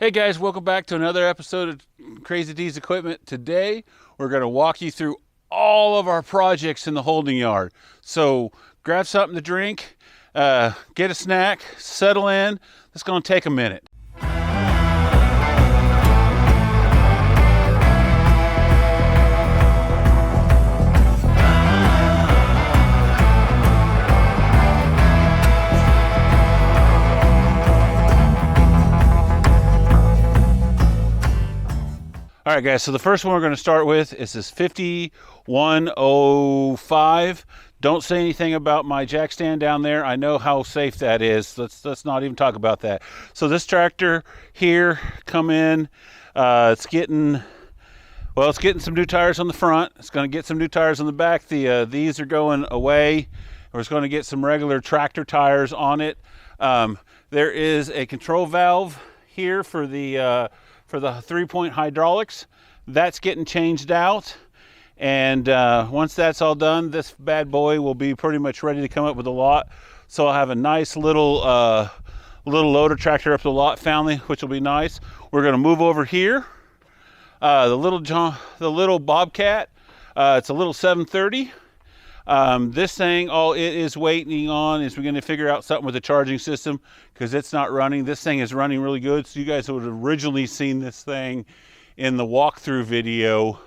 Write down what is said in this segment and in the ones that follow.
Hey guys, welcome back to another episode of Crazy D's Equipment. Today, we're going to walk you through all of our projects in the holding yard. So grab something to drink, get a snack, settle in. It's going to take a minute. All right, guys, so the first one we're going to start with is this 5105. Don't say anything about my jack stand down there. I know how safe that is. Let's not even talk about that. So this tractor here, come in. It's getting some new tires on the front. It's going to get some new tires on the back. These are going away. We're just going to get some regular tractor tires on it. There is a control valve here for the 3-point hydraulics. That's getting changed out, and once that's all done, this bad boy will be pretty much ready to come up with the lot. So I'll have a nice little loader tractor up the lot family, which will be nice. We're going to move over here. The little Bobcat. It's a little 730. This thing, all it is waiting on is we're going to figure out something with the charging system, because it's not running. This thing is running really good. So you guys would have originally seen this thing in the walkthrough video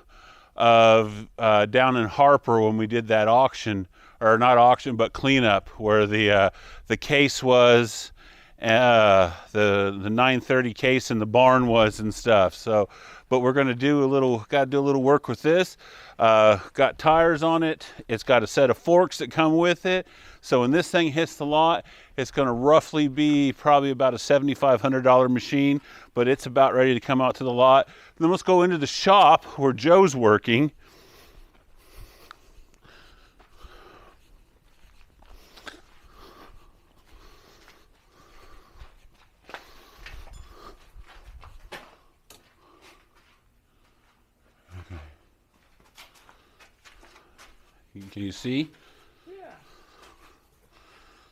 of down in Harper when we did that auction, or not auction, but cleanup, where the case was, the 930 case in the barn was and stuff. So, but we're going to do a little work with this. Got tires on it. It's got a set of forks that come with it. So when this thing hits the lot, it's going to roughly be probably about a $7,500 machine, but it's about ready to come out to the lot. Then let's go into the shop where Joe's working. Can you see? Yeah.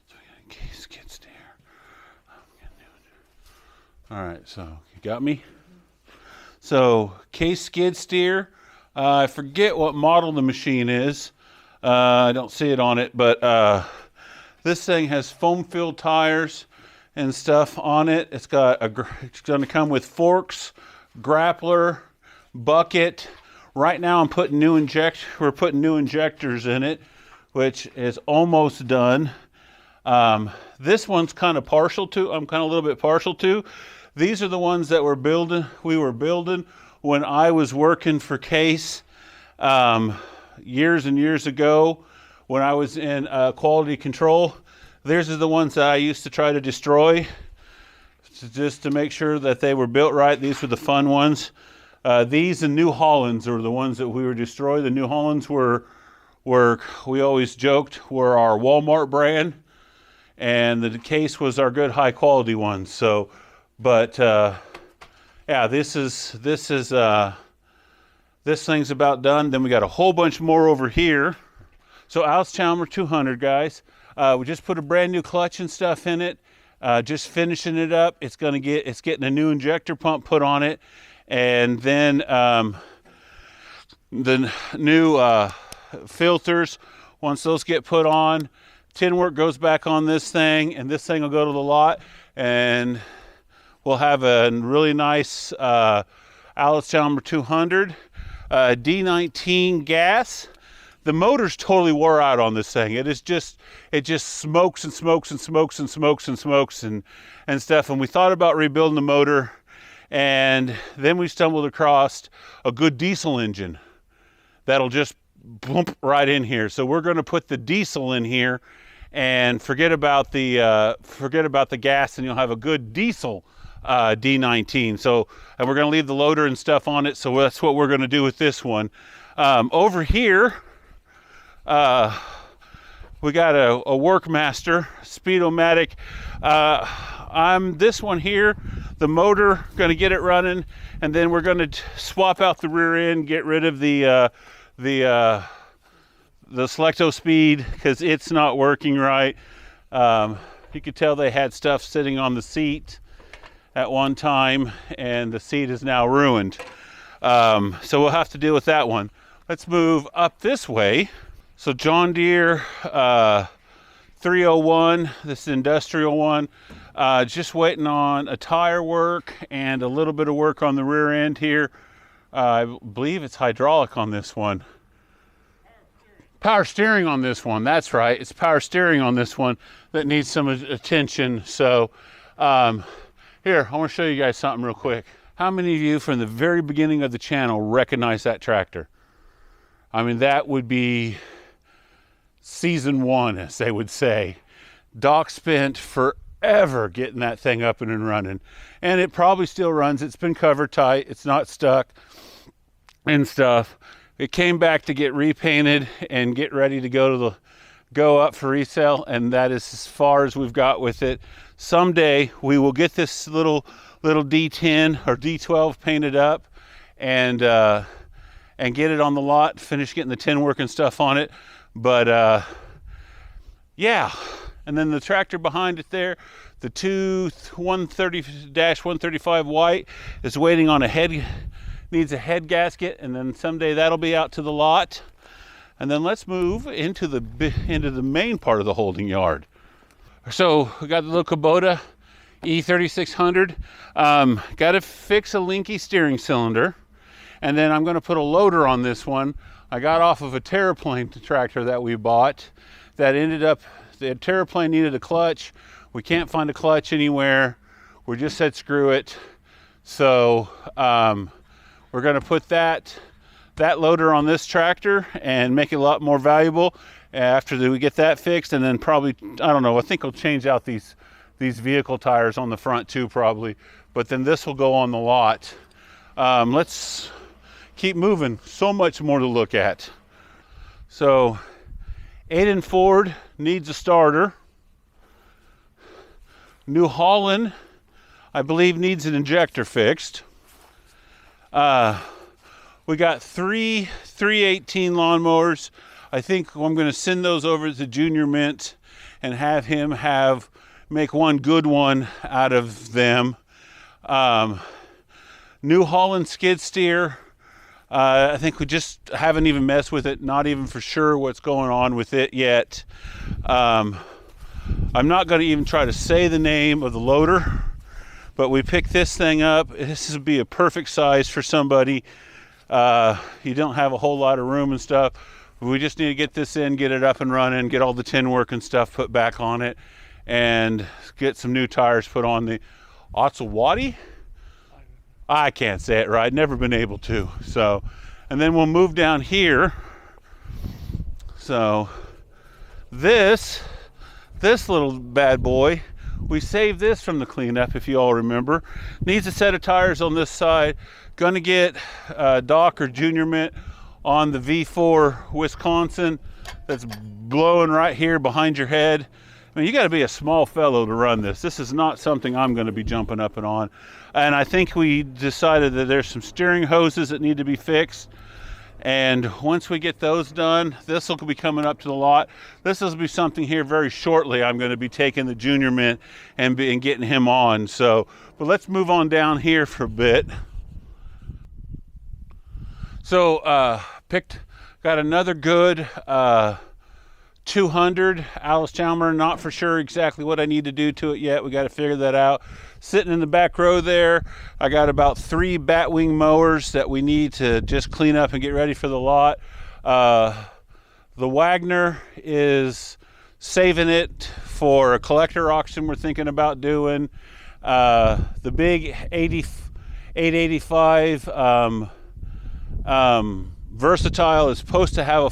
So we got a case skid steer. All right, so you got me? So case skid steer. I forget what model the machine is. I don't see it on it, but this thing has foam-filled tires and stuff on it. It's going to come with forks, grappler, bucket. Right now we're putting new injectors in it, which is almost done. This one's kind of partial to, I'm kind of a little bit partial to. These are the ones that we were building when I was working for Case years and years ago when I was in quality control. These are the ones that I used to try to destroy just to make sure that they were built right. These were the fun ones. These and New Hollands are the ones that we were destroying. The New Hollands were we always joked, were our Walmart brand, and the Case was our good high quality ones. So, but yeah, this thing's about done. Then we got a whole bunch more over here. So Allis 200, guys. We just put a brand new clutch and stuff in it. Just finishing it up. It's getting a new injector pump put on it. And then the new filters, once those get put on, tin work goes back on this thing, and this thing will go to the lot, and we'll have a really nice Allis 200 D19 gas. The motor's totally wore out on this thing. It just smokes and smokes and smokes and smokes and smokes and stuff. And we thought about rebuilding the motor. And then we stumbled across a good diesel engine that'll just bump right in here. So we're going to put the diesel in here and forget about the gas, and you'll have a good diesel D19. So, and we're going to leave the loader and stuff on it. So that's what we're going to do with this one. Over here, we got a Workmaster Speedomatic. This one here, the motor, going to get it running, and then we're going to swap out the rear end, get rid of the Selecto Speed, because it's not working right. You could tell they had stuff sitting on the seat. at one time, and the seat is now ruined. So we'll have to deal with that one. Let's move up this way. So John Deere 301, this industrial one, just waiting on a tire work and a little bit of work on the rear end here. I believe it's hydraulic on this one. Power steering on this one, that's right. It's power steering on this one that needs some attention. So here, I want to show you guys something real quick. How many of you from the very beginning of the channel recognize that tractor? I mean, that would be season one, as they would say. Doc spent forever getting that thing up and running, and it probably still runs. It's been cover tight, it's not stuck and stuff. It came back to get repainted and get ready to go up for resale, and that is as far as we've got with it. Someday we will get this little D10 or D12 painted up and get it on the lot, finish getting the tin work and stuff on it. But yeah, and then the tractor behind it there, the 130-135 white, is waiting on a head, needs a head gasket, and then someday that'll be out to the lot. And then let's move into the main part of the holding yard. So we got the little Kubota E3600. Got to fix a linky steering cylinder, and then I'm going to put a loader on this one. I got off of a Terraplane tractor that we bought that ended up, the Terraplane needed a clutch. We can't find a clutch anywhere. We just said screw it. So we're going to put that loader on this tractor and make it a lot more valuable after we get that fixed. And then probably, I don't know, I think we'll change out these vehicle tires on the front too, probably. But then this will go on the lot. Let's keep moving. So much more to look at. So Aiden Ford needs a starter. New Holland, I believe, needs an injector fixed. We got three 318 lawnmowers. I think I'm going to send those over to Junior Mint and have him make one good one out of them. New Holland skid steer. I think we just haven't even messed with it, not even for sure what's going on with it yet. I'm not going to even try to say the name of the loader, but we picked this thing up. This would be a perfect size for somebody. You don't have a whole lot of room and stuff. We just need to get this in, get it up and running, get all the tin work and stuff put back on it, and get some new tires put on the Otsawati. I can't say it right, never been able to. So, and then we'll move down here. So this little bad boy, we saved this from the cleanup, if you all remember. Needs a set of tires on this side. Gonna get Doc or Junior Mint on the V4 Wisconsin that's blowing right here behind your head. I mean, you got to be a small fellow to run this. This is not something I'm going to be jumping up and on. And I think we decided that there's some steering hoses that need to be fixed. And once we get those done, this will be coming up to the lot. This will be something here very shortly. I'm going to be taking the Junior Mint and getting him on. So, but let's move on down here for a bit. So got another good 200 Allis Chalmers. Not for sure exactly what I need to do to it yet. We got to figure that out. Sitting in the back row there, I got about 3 batwing mowers that we need to just clean up and get ready for the lot. The Wagner is saving it for a collector auction we're thinking about doing. The big 885 Versatile is supposed to have a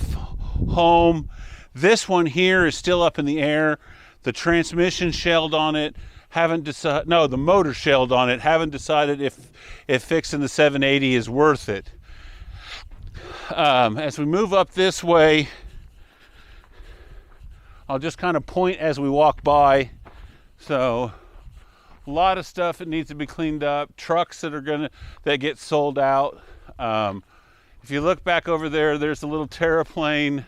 home. This one here is still up in the air. The transmission shelled on it. Haven't decided. No, the motor shelled on it. Haven't decided if fixing the 780 is worth it. As we move up this way, I'll just kind of point as we walk by. So a lot of stuff that needs to be cleaned up. Trucks that get sold out. If you look back over there, there's a little Terraplane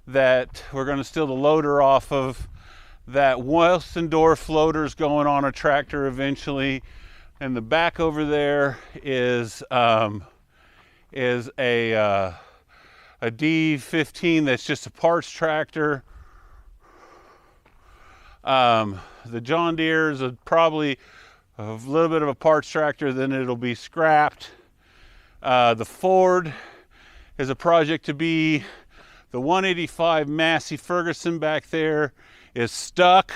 that we're going to steal the loader off of. That Westendorf loader's going on a tractor eventually. And the back over there is a D15 that's just a parts tractor. The John Deere is probably a little bit of a parts tractor, then it'll be scrapped. The Ford is a project to be. The 185 Massey Ferguson back there is stuck.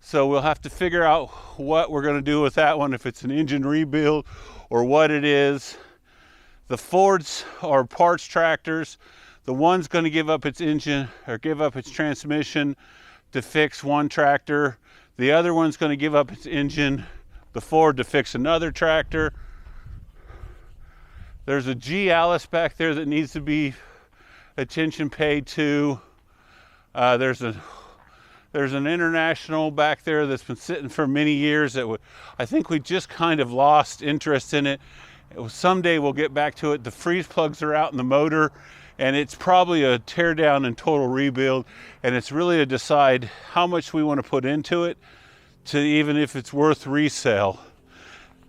So we'll have to figure out what we're going to do with that one, if it's an engine rebuild or what it is. The Fords are parts tractors. The one's going to give up its engine or give up its transmission to fix one tractor. The other one's going to give up its engine, the Ford, to fix another tractor. There's a G Allis back there that needs to be attention paid to. There's an International back there that's been sitting for many years that I think we just kind of lost interest in it. Someday we'll get back to it. The freeze plugs are out in the motor, and it's probably a tear down and total rebuild, and it's really to decide how much we want to put into it, to even if it's worth resale.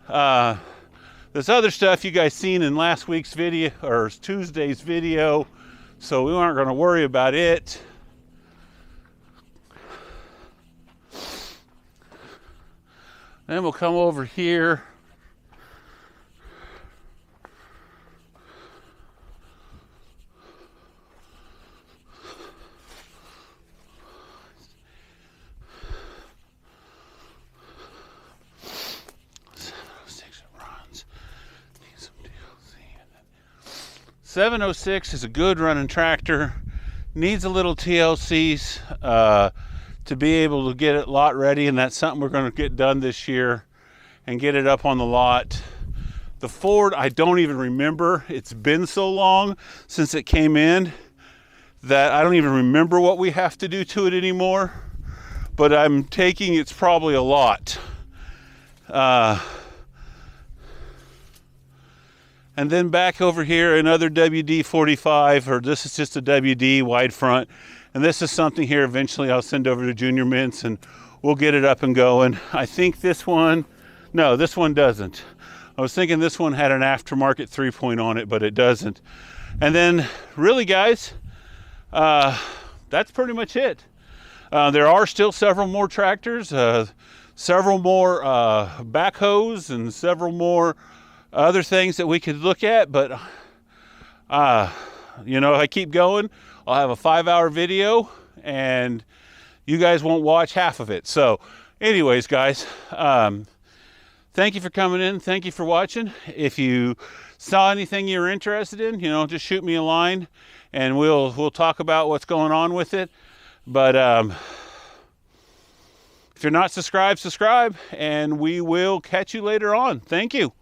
This other stuff you guys seen in last week's video or Tuesday's video, so we aren't going to worry about it. Then we'll come over here. Runs. Need some DLC. 706 is a good running tractor. Needs a little TLCs to be able to get it lot ready, and that's something we're going to get done this year and get it up on the lot. The Ford, I don't even remember. It's been so long since it came in that I don't even remember what we have to do to it anymore, but I'm taking it's probably a lot. And then back over here, another WD-45, or this is just a WD wide front. And this is something here eventually I'll send over to Junior Mints and we'll get it up and going. I think this one, no, this one doesn't. I was thinking this one had an aftermarket 3-point on it, but it doesn't. And then really, guys, that's pretty much it. There are still several more tractors, several more backhoes, and several more other things that we could look at, but you know, if I keep going, I'll have a 5-hour video and you guys won't watch half of it. So anyways, guys, thank you for coming in. Thank you for watching. If you saw anything you're interested in, you know, just shoot me a line and we'll talk about what's going on with it. But if you're not subscribed, subscribe, and we will catch you later on. Thank you.